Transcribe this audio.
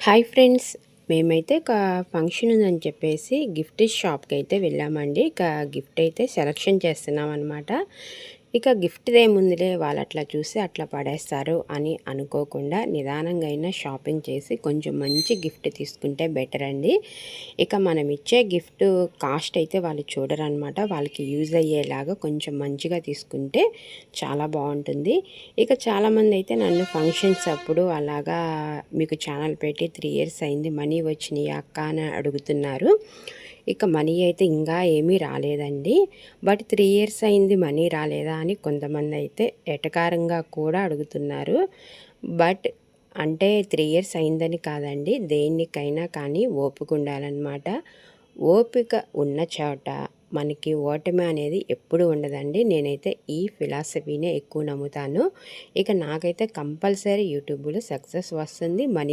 Hi friends, మేమైతే ఒక function ఉందని చెప్పేసి గిఫ్ట్ షాప్కి అయితే వెళ్ళామండి. గిఫ్ట్ అయితే సెలెక్షన్ చేస్తున్నాం అనమాట. ఇక గిఫ్ట్ ఏముందిలే, వాళ్ళు అట్లా చూసి అట్లా పడేస్తారు అని అనుకోకుండా నిదానంగా అయినా షాపింగ్ చేసి కొంచెం మంచి గిఫ్ట్ తీసుకుంటే బెటర్ అండి. ఇక మనం ఇచ్చే గిఫ్ట్ కాస్ట్ అయితే వాళ్ళు చూడరనమాట. వాళ్ళకి యూజ్ అయ్యేలాగా కొంచెం మంచిగా తీసుకుంటే చాలా బాగుంటుంది. ఇక చాలామంది అయితే నన్ను ఫంక్షన్స్ అప్పుడు అలాగా మీకు ఛానల్ పెట్టి 3 ఇయర్స్ అయింది, మనీ వచ్చినాయి అక్క అని అడుగుతున్నారు. ఇక మనీ అయితే ఇంకా ఏమీ రాలేదండి. బట్ 3 ఇయర్స్ అయింది, మనీ రాలేదా అని కొంతమంది అయితే ఎటకారంగా కూడా అడుగుతున్నారు. బట్ అంటే 3 ఇయర్స్ అయిందని కాదండి, దేనికైనా కానీ ఓపిక ఉండాలన్నమాట. ఓపిక ఉన్న చోట మనకి ఓటమి అనేది ఎప్పుడు ఉండదండి. నేనైతే ఈ ఫిలాసఫీనే ఎక్కువ నమ్ముతాను. ఇక నాకైతే కంపల్సరీ యూట్యూబ్లో సక్సెస్ వస్తుంది, మనీ